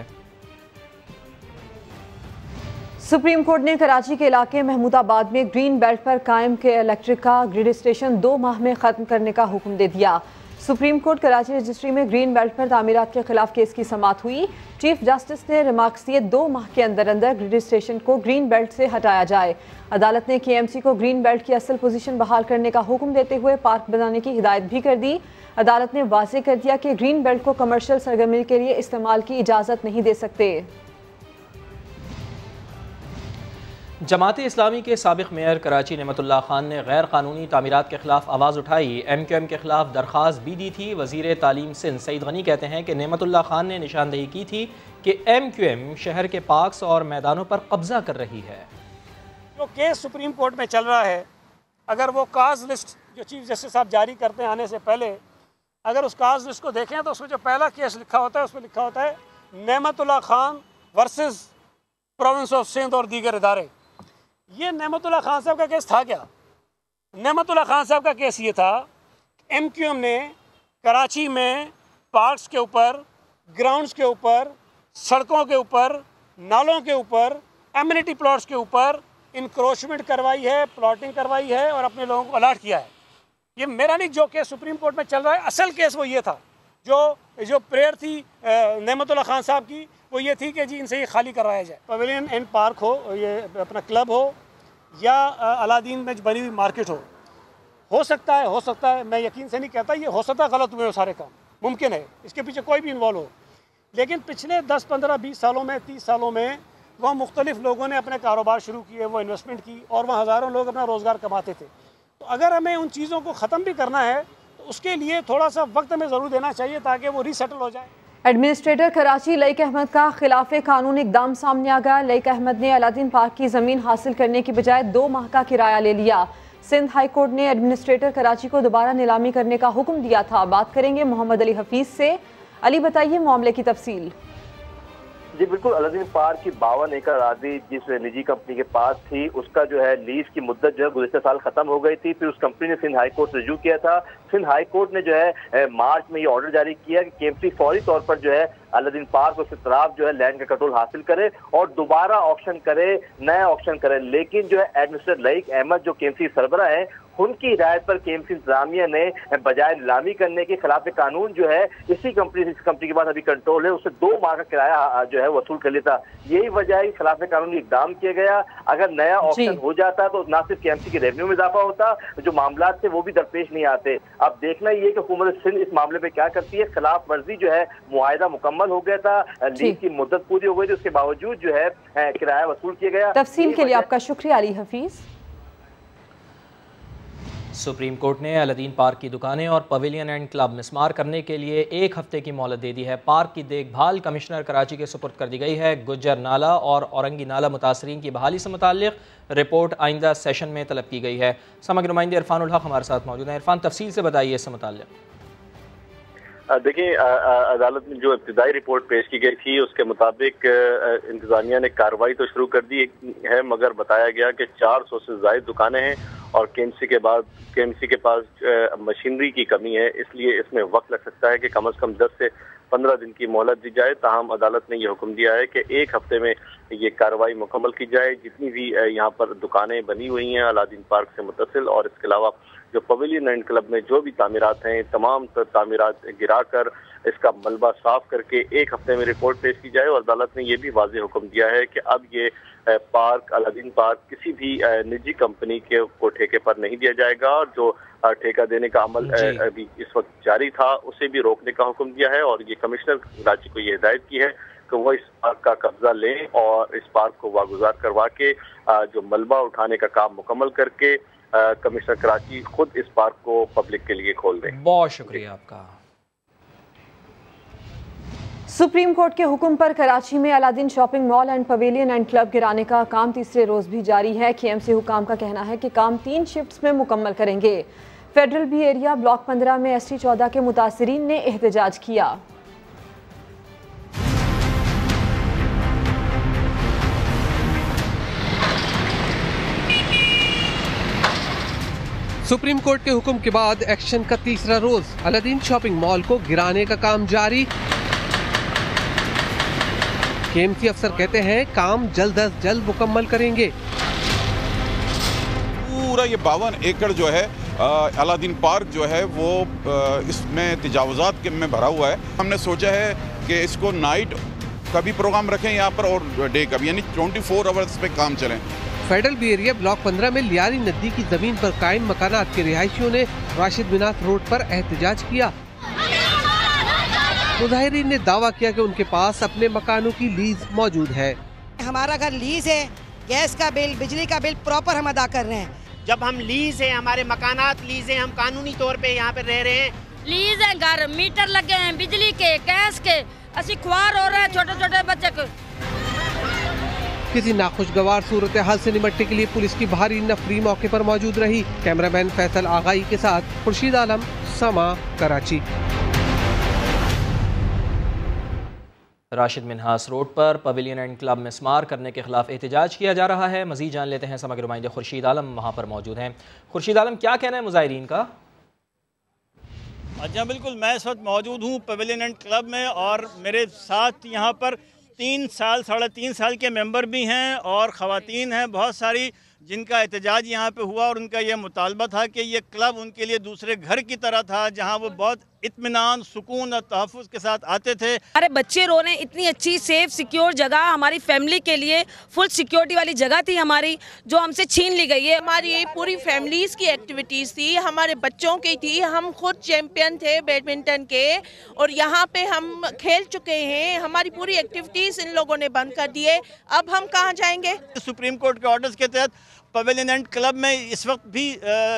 [SPEAKER 2] सुप्रीम कोर्ट ने कराची के इलाके महमूदाबाद में ग्रीन बेल्ट पर कायम के इलेक्ट्रिक का ग्रिड स्टेशन 2 माह में ख़त्म करने का हुक्म दे दिया। सुप्रीम कोर्ट कराची रजिस्ट्री में ग्रीन बेल्ट पर तामीरात के खिलाफ केस की समाअत हुई। चीफ जस्टिस ने रिमार्क्स दिए 2 माह के अंदर अंदर ग्रिड स्टेशन को ग्रीन बेल्ट से हटाया जाए। अदालत ने KMC को ग्रीन बेल्ट की असल पोजीशन बहाल करने का हुक्म देते हुए पार्क बनाने की हिदायत भी कर दी। अदालत ने वाज़ेह कर दिया कि ग्रीन बेल्ट को कमर्शियल सरगर्मी के लिए इस्तेमाल की इजाज़त नहीं दे सकते।
[SPEAKER 1] जमात इस्लामी के साबिक मेयर कराची नेमतुल्लाह खान ने गैर कानूनी तामीरात के खिलाफ आवाज़ उठाई। MQM के खिलाफ दरख्वास्त भी दी थी। वज़ीर तालीम सिंध सईद गनी कहते हैं कि नेमतुल्लाह खान ने निशानदेही की थी कि MQM शहर के पार्क्स और मैदानों पर कब्जा कर रही है।
[SPEAKER 7] जो केस सुप्रीम कोर्ट में चल रहा है, अगर वो काज लिस्ट जो चीफ जस्टिस साहब जारी करते हैं आने से पहले, अगर उस काज लिस्ट को देखें तो उसमें जो पहला केस लिखा होता है उसमें लिखा होता है Nematullah Khan versus province of Sindh और दीगर इदारे। ये नेमतुल्लाह खान साहब का केस था क्या? नेमतुल्लाह खान साहब का केस ये था MQM ने कराची में पार्क्स के ऊपर, ग्राउंड्स के ऊपर, सड़कों के ऊपर, नालों के ऊपर, एमिनिटी प्लॉट्स के ऊपर इंक्रोचमेंट करवाई है, प्लॉटिंग करवाई है और अपने लोगों को अलर्ट किया है। ये मेरा नहीं, जो केस सुप्रीम कोर्ट में चल रहा है असल केस वो ये था। जो प्रेयर थी नेमतुल्लाह खान साहब की वो ये थी कि जी इनसे ये खाली करवाया जाए। पवेलियन एंड पार्क हो, ये अपना क्लब हो या अलादीन में बनी हुई मार्केट हो सकता है, मैं यकीन से नहीं कहता, ये हो सकता है गलत हुए हो सारे काम, मुमकिन है, इसके पीछे कोई भी इन्वॉल्व हो। लेकिन पिछले 10, 15, 20 सालों में, 30 सालों में वहाँ मुख्तलिफ लोगों ने अपने कारोबार शुरू किए, वो इन्वेस्टमेंट की और वहाँ हज़ारों लोग अपना रोज़गार कमाते थे। तो अगर हमें उन चीज़ों को ख़त्म भी करना है तो उसके लिए थोड़ा सा वक्त हमें ज़रूर देना चाहिए ताकि वो रीसेटल हो जाए।
[SPEAKER 2] एडमिनिस्ट्रेटर कराची लईक अहमद का खिलाफ कानून इकदाम सामने आ गया। लईक अहमद ने अलादीन पार्क की ज़मीन हासिल करने की बजाय 2 माह का किराया ले लिया। सिंध हाई कोर्ट ने एडमिनिस्ट्रेटर कराची को दोबारा नीलामी करने का हुक्म दिया था। बात करेंगे मोहम्मद अली हफीज से। अली, बताइए मामले की तफसील।
[SPEAKER 8] जी बिल्कुल, अलादीन पार्क की 52 एकड़ आबादी जिस निजी कंपनी के पास थी उसका जो है लीज की मुद्दत जो है गुज़िश्ता साल खत्म हो गई थी। फिर उस कंपनी ने सिंध हाई कोर्ट से रजू किया था। सिंध हाई कोर्ट ने जो है मार्च में ये ऑर्डर जारी किया कि KMC फौरी तौर पर जो है अलादीन पार्क उसके तरफ जो है लैंड का कंट्रोल हासिल करे और दोबारा ऑक्शन करे, नया ऑक्शन करे। लेकिन जो है एडमिनिस्ट्रेटर लईक अहमद जो KMC सरबरा है, उनकी हिदायत पर KMC इंतजामिया ने बजाय नीलामी करने के खिलाफ कानून जो है इस कंपनी के पास अभी कंट्रोल है, उससे 2 माह का किराया जो है वसूल कर लेता। यही वजह है खिलाफ कानूनी इकदाम किया गया। अगर नया ऑप्शन हो जाता तो न सिर्फ KMC के रेवेन्यू में इजाफा होता, जो मामला थे वो भी दरपेश नहीं आते। अब देखना ये कि हुकूमत सिंध इस मामले पे क्या करती है। खिलाफ वर्जी जो है मुआहिदा मुकम्मल हो गया था, लीज की मुद्दत पूरी हो गई थी, उसके बावजूद जो है किराया वसूल किया गया।
[SPEAKER 2] तफसील के लिए आपका शुक्रिया अली हफीज।
[SPEAKER 1] सुप्रीम कोर्ट ने अलादीन पार्क की दुकानें और पवेलियन एंड क्लब मिसमार करने के लिए 1 हफ्ते की मोहलत दे दी है। पार्क की देखभाल कमिश्नर कराची के सुपुर्द कर दी गई है। गुज्जर नाला और औरंगी नाला मुतासरीन की बहाली से मुताल्लिक रिपोर्ट आइंदा सेशन में तलब की गई है। समग्र नुमाइंदे इरफानुल हक हमारे साथ मौजूद हैं। इरफान, तफसील से बताइए इससे मुताल्लिक।
[SPEAKER 8] देखिए, अदालत में जो इब्तिदाई रिपोर्ट पेश की गई थी उसके मुताबिक इंतजामिया ने कार्रवाई तो शुरू कर दी है, मगर बताया गया कि 400 से ज़ायद दुकानें हैं और केएमसी के पास मशीनरी की कमी है, इसलिए इसमें वक्त लग सकता है कि कम से कम 10 से 15 दिन की मोहलत दी जाए। ताहम अदालत ने यह हुक्म दिया है कि 1 हफ्ते में ये कार्रवाई मुकम्मल की जाए। जितनी भी यहाँ पर दुकानें बनी हुई हैं अलादीन पार्क से मुत्तसिल, और इसके अलावा जो पवेलियन एंड क्लब में जो भी तामीरात हैं, तमाम तामीरात गिराकर इसका मलबा साफ करके 1 हफ्ते में रिपोर्ट पेश की जाए। और अदालत ने यह भी वाज़ेह हुक्म दिया है कि अब ये पार्क अलादीन पार्क किसी भी निजी कंपनी को ठेके पर नहीं दिया जाएगा, और जो ठेका देने का अमल अभी इस वक्त जारी था उसे भी रोकने का हुक्म दिया है। और ये कमिश्नर कराची को ये हिदायत की है कि वो इस पार्क का कब्जा लें और इस पार्क को वागुजार करवा के जो मलबा उठाने का काम मुकम्मल करके कमिश्नर कराची खुद इस पार्क को पब्लिक के लिए खोल दें।
[SPEAKER 1] बहुत शुक्रिया आपका।
[SPEAKER 2] सुप्रीम कोर्ट के हुक्म पर कराची में Aladdin shopping mall and pavilion and club गिराने का काम तीसरे रोज भी जारी है। केएमसी हुकाम का कहना है कि काम 3 शिफ्ट्स में मुकम्मल करेंगे। फेडरल बी एरिया ब्लॉक 15 में ST 14 के मुतासिरीन ने एहतजाज किया।
[SPEAKER 5] सुप्रीम कोर्ट के हुक्म के बाद एक्शन का तीसरा रोज, अलादीन शॉपिंग मॉल को गिराने का काम जारी। केएमसी अफसर कहते हैं काम जल्द अज जल्द मुकम्मल करेंगे।
[SPEAKER 9] पूरा ये 52 एकड़ जो है अलादीन पार्क जो है वो इसमें तजावुजात में भरा हुआ है। हमने सोचा है कि इसको नाइट का भी प्रोग्राम रखें यहाँ पर और डे का भी, यानी 24 आवर्स पे काम चलें।
[SPEAKER 5] फेडरल बी एरिया ब्लॉक 15 में लियारी नदी की जमीन पर कायम मकानात के रिहायशियों ने राशिद बिनात रोड पर एहतजाज किया। मुजाहिरीन ने दावा किया कि उनके पास अपने मकानों की लीज मौजूद है।
[SPEAKER 10] हमारा घर लीज है, गैस का बिल, बिजली का बिल प्रॉपर हम अदा कर रहे हैं।
[SPEAKER 11] जब हम लीज है, हमारे मकानात लीज है, हम कानूनी तौर पे यहाँ पे रह रहे हैं।
[SPEAKER 12] लीज है, घर मीटर लगे हैं, बिजली के, गैस के, असी ख्वार हो रहे हैं छोटे छोटे बच्चे को।
[SPEAKER 5] किसी नाखुशगवार सूरत हाल से निपटने के लिए पुलिस की भारी नफरी मौके पर मौजूद रही। कैमरामैन फैसल आगाई के साथ खुर्शीद आलम, समा, कराची।
[SPEAKER 1] राशिद मिन्हास रोड पर पवेलियन एंड क्लब में स्मार करने के खिलाफ एहतजाज किया जा रहा है। मजीद जान लेते हैं, समग्र नुमाइंदे खुर्शीद आलम वहाँ पर मौजूद हैं। खुर्शीद आलम, क्या कहना है मुजाहिरीन का?
[SPEAKER 13] अच्छा, बिल्कुल, मैं इस वक्त मौजूद हूँ पवेलियन एंड क्लब में, और मेरे साथ यहाँ पर 3 साल 3.5 साल के मेंबर भी हैं और ख़वातीन हैं बहुत सारी, जिनका एहतजाज यहाँ पे हुआ। और उनका यह मुतालबा था कि ये क्लब उनके लिए दूसरे घर की तरह था, जहाँ वो बहुत इत्मीनान, सुकून और तहफ़्फ़ुज़ के साथ आते थे।
[SPEAKER 12] हमारे बच्चे रो रहे हैं, इतनी अच्छी सेफ सिक्योर जगह हमारी फैमिली के लिए, फुल सिक्योरिटी वाली जगह थी हमारी, जो हमसे छीन ली गई है।
[SPEAKER 14] हमारी पूरी फैमिलीज की एक्टिविटीज़ थी, हमारे बच्चों की थी, हम खुद चैंपियन थे बैडमिंटन के, और यहाँ पे हम खेल चुके हैं। हमारी पूरी एक्टिविटीज़ इन लोगों ने बंद कर दिए। अब हम कहाँ जाएंगे?
[SPEAKER 13] सुप्रीम कोर्ट के ऑर्डर्स के तहत पवेलियन एंड क्लब में इस वक्त भी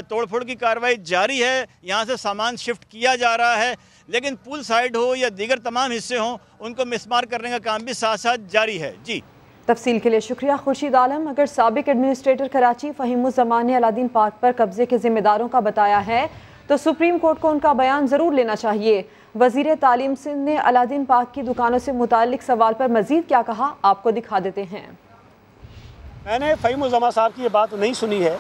[SPEAKER 13] तोड़फोड़ की कार्रवाई जारी है। यहाँ से सामान शिफ्ट किया जा रहा है, लेकिन पुल साइड हो या दीगर तमाम हिस्से हों, उनको मिसमार करने का काम भी साथ साथ जारी है। जी,
[SPEAKER 2] तफसील के लिए शुक्रिया खुर्शीद आलम। अगर साबिक एडमिनिस्ट्रेटर कराची फ़हीमुज़्ज़मान ने अलादीन पार्क पर कब्जे के जिम्मेदारों का बताया है तो सुप्रीम कोर्ट को उनका बयान ज़रूर लेना चाहिए। वज़ीर तालीम सिंध ने अलादीन पार्क की दुकानों से मुताल्लिक सवाल पर मज़ीद क्या कहा, आपको दिखा देते हैं।
[SPEAKER 7] मैंने फ़हीमुज़्ज़मान साहब की ये बात नहीं सुनी है,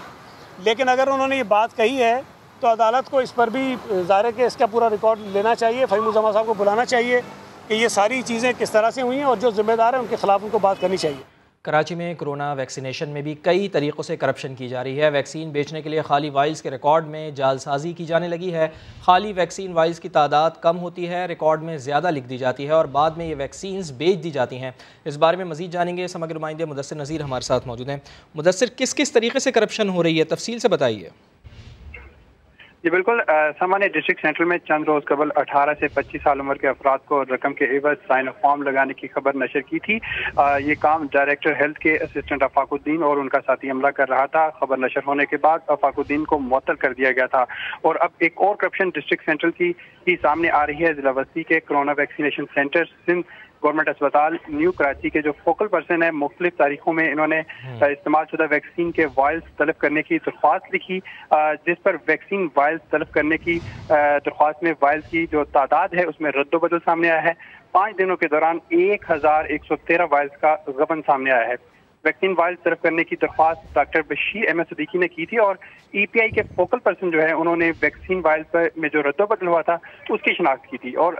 [SPEAKER 7] लेकिन अगर उन्होंने ये बात कही है तो अदालत को इस पर भी ज़ाहिर है कि इसका पूरा रिकॉर्ड लेना चाहिए। फ़हीमुज़्ज़मान साहब को बुलाना चाहिए कि ये सारी चीज़ें किस तरह से हुई हैं, और जो ज़िम्मेदार हैं उनके खिलाफ उनको बात करनी चाहिए।
[SPEAKER 1] कराची में कोरोना वैक्सीनेशन में भी कई तरीक़ों से करप्शन की जा रही है। वैक्सीन बेचने के लिए खाली वाइल्स के रिकॉर्ड में जालसाजी की जाने लगी है। खाली वैक्सीन वाइल्स की तादाद कम होती है, रिकॉर्ड में ज़्यादा लिख दी जाती है और बाद में ये वैक्सीन्स बेच दी जाती हैं। इस बारे में मज़ीद जानेंगे, समग्र नुमाइंदे मुदस्सिर नज़ीर हमारे साथ मौजूद हैं। मुदस्सिर, किस किस तरीके से करप्शन हो रही है, तफसील से बताइए।
[SPEAKER 15] जी बिल्कुल, सामान्य डिस्ट्रिक्ट सेंटर में चंद रोज कबल 18 से 25 साल उम्र के अफराद को रकम के एवज साइन ऑफ फॉर्म लगाने की खबर नशर की थी। ये काम डायरेक्टर हेल्थ के असिस्टेंट अफाकुद्दीन और उनका साथी अमला कर रहा था। खबर नशर होने के बाद अफाकुद्दीन को मुअत्तल कर दिया गया था। और अब एक और करप्शन डिस्ट्रिक्ट सेंटर की सामने आ रही है। जिला बस्ती के corona vaccination centre Sindh government अस्पताल न्यू कराची के जो फोकल पर्सन है, मुख्तलिफ तारीखों में इन्होंने इस्तेमाल शुदा वैक्सीन के वायल्स तलब करने की दरख्वास्त लिखी, जिस पर वैक्सीन वायल्स तलब करने की दरख्वास्त में वायल्स की जो तादाद है उसमें रद्दोबदल सामने आया है। 5 दिनों के दौरान 1113 वायल्स का गबन सामने आया है। वैक्सीन वायल सर्व करने की दरख्वास्त डॉक्टर बशीर अहमद सिद्दीकी ने की थी और EPI के फोकल पर्सन जो है उन्होंने वैक्सीन वायल पर में जो रद्दोबदल हुआ था उसकी शिनाख्त की थी। और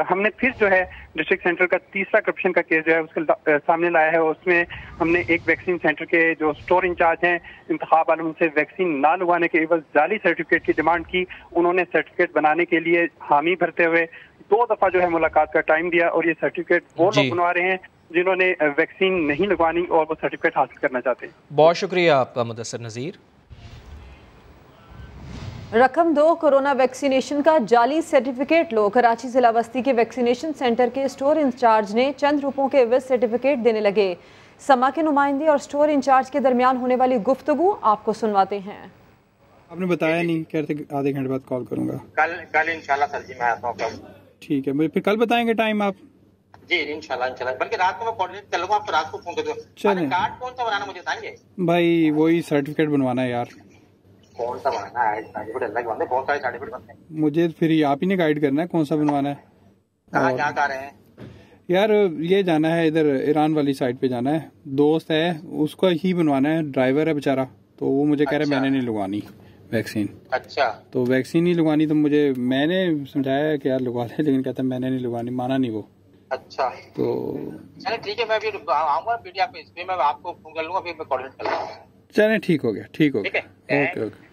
[SPEAKER 15] हमने फिर जो है डिस्ट्रिक्ट सेंटर का तीसरा करप्शन का केस जो है उसके सामने लाया है। उसमें हमने एक वैक्सीन सेंटर के जो स्टोर इंचार्ज हैं इंतखाब आलम से वैक्सीन ना लगवाने के एवज जाली सर्टिफिकेट की डिमांड की। उन्होंने सर्टिफिकेट बनाने के लिए हामी भरते हुए 2 दफा जो है मुलाकात का टाइम दिया और ये सर्टिफिकेट वो लोग बनवा रहे हैं जिन्होंने वैक्सीन नहीं लगवानी और वो सर्टिफिकेट हासिल करना चाहते हैं।
[SPEAKER 1] बहुत शुक्रिया आपका मुदस्सिर नज़ीर।
[SPEAKER 2] रकम 2 कोरोना वैक्सीनेशन का जाली सर्टिफिकेट लो। कराची जिला बस्ती के वैक्सीनेशन सेंटर के स्टोर इंचार्ज ने चंद रुपयों के एवज सर्टिफिकेट देने लगे। समा के नुमाइंदे और स्टोर इंचार्ज के दरमियान होने वाली गुफ्तगू आपको सुनवाते हैं।
[SPEAKER 16] आपने बताया नहीं, कह रहे थे आधे घंटे बाद कॉल करूंगा।
[SPEAKER 17] कल इंशाल्लाह सर जी मैं आता हूँ।
[SPEAKER 16] ठीक है, मुझे फिर कल बताएंगे टाइम आप?
[SPEAKER 17] जी इंशाल्लाह, बल्कि रात को मैं कोऑर्डिनेट कर लूंगा, आपको रात को फोन कर दूंगा।
[SPEAKER 16] चलें,
[SPEAKER 17] कार्ड कौन सा बनाना मुझे बताएंगे?
[SPEAKER 16] भाई वही सर्टिफिकेट बनवाना है यार।
[SPEAKER 17] कौन सा बनाना है? सर्टिफिकेट अलग बनते हैं, बहुत सारे सर्टिफिकेट बनते हैं।
[SPEAKER 16] मुझे फिर आप ही ने गाइड करना है कौन सा बनवाना है।
[SPEAKER 17] कहाँ क्या कर रहे हैं
[SPEAKER 16] यार? ये जाना है इधर ईरान वाली साइड पे जाना है, दोस्त है उसको ही बनवाना है, ड्राइवर है बेचारा, तो वो मुझे कह रहा है मैंने नहीं लगवानी वैक्सीन।
[SPEAKER 17] अच्छा,
[SPEAKER 16] तो वैक्सीन नहीं लगवानी, तो मैंने समझाया कि यार लगवा दे, लेकिन कहता मैंने नहीं लगवानी, माना नहीं वो।
[SPEAKER 17] अच्छा,
[SPEAKER 16] तो
[SPEAKER 17] चलिए ठीक है, मैं अभी आऊंगा पीडिया पे, इसमें मैं आपको फोन कर लूंगा, फिर मैं कोऑर्डिनेट कर लूंगा।
[SPEAKER 16] चलें ठीक हो गया। ओके।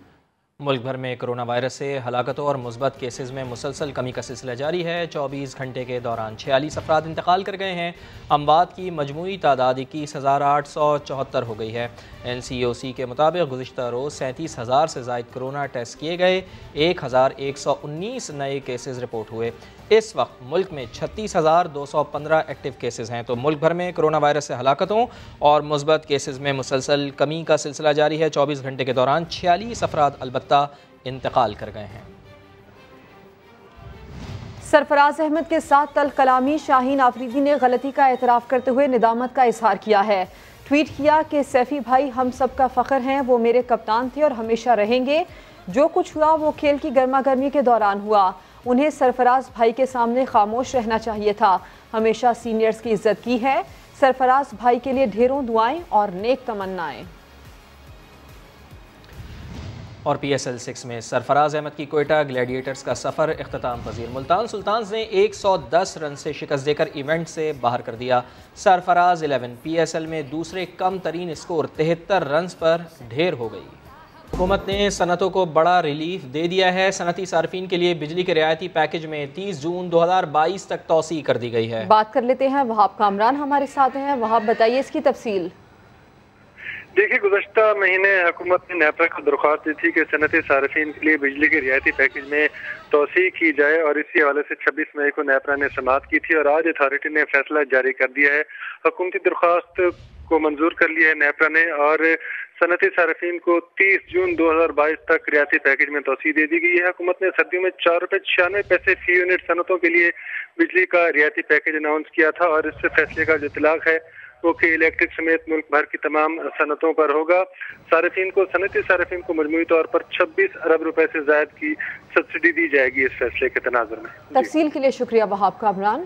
[SPEAKER 1] मुल्क भर में कोरोना वायरस से हलाकतों और मुस्बत केसेस में मुसलसल कमी का सिलसिला जारी है। 24 घंटे के दौरान 46 अफराद इंतकाल कर गए हैं। अमवात की मजमूई तादाद 21,874 हो गई है। NCOC के मुताबिक गुज़िश्ता रोज़ 37,000 से ज़ायद कोरोना टेस्ट किए गए, 1,119 नए केसेस रिपोर्ट हुए। इस वक्त मुल्क में 36,215 एक्टिव केसेस हैं। तो मुल्क भर में कोरोना वायरस से हलाकतों और मुस्बत केसेस में मुसलसल कमी का सिलसिला जारी है। 24 घंटे के दौरान 46 अफराद अलबत्ता इंतकाल कर गए हैं।
[SPEAKER 2] सरफराज अहमद के साथ तल कलामी शाहीन आफरीदी ने गलती का एतराफ़ करते हुए निदामत का इजहार किया है। ट्वीट किया कि सैफी भाई हम सब का फ़ख्र हैं, वो मेरे कप्तान थे और हमेशा रहेंगे। जो कुछ हुआ वो खेल की गर्मा गर्मी के दौरान हुआ। उन्हें सरफराज भाई के सामने खामोश रहना चाहिए था। हमेशा सीनियर्स की इज्जत की है। सरफराज भाई के लिए ढेरों दुआएं और नेक तमन्नाएं।
[SPEAKER 1] और PSL 6 में सरफराज अहमद की कोयटा ग्लैडिएटर्स का सफ़र इख्तिताम पजीर। मुल्तान सुल्तान्स ने 110 रन से शिकस्त देकर इवेंट से बाहर कर दिया। सरफराज 11 PSL में दूसरे कम तरीन स्कोर 73 रन पर ढेर हो गई। हुकूमत ने सनतों को बड़ा रिलीफ दे दिया है। सनती सार्फिन के लिए बिजली के रियायती पैकेज में 30 जून 2022 तक तौसी कर दी गई है।
[SPEAKER 2] बात कर लेते हैं, वहाब कामरान हमारे साथ हैं। वहाब बताइए इसकी तफसील।
[SPEAKER 18] देखिए, गुज़श्ता महीने हुकूमत ने नेपरा को दरख्वास्त दी थी कि सनती सार्फिन के लिए बिजली के रियायती पैकेज में तोसी की जाए और इसी हवाले से 26 मई को नेपरा ने समाअत की थी और आज अथॉरिटी ने फैसला जारी कर दिया है। हुकूमती दरख्वास्त को मंजूर कर लिया है नेपरा ने और सनती सार्फिन को 30 जून 2022 तक रियायती पैकेज में तोसी दे दी गई है। हुकूमत ने सर्दियों में 4.96 रुपये फी यूनिट सनतों के लिए बिजली का रियायती पैकेज अनाउंस किया था और इससे फैसले का जो इतलाक है वो कि इलेक्ट्रिक समेत मुल्क भर की तमाम सनतों पर होगा। सार्फिन को सनती सार्फिन को मजमूई तौर पर 26 अरब रुपए से ज्यादा की सब्सिडी दी जाएगी इस फैसले के तनाजुर में।
[SPEAKER 2] तफसील के लिए शुक्रिया वहाब कामरान।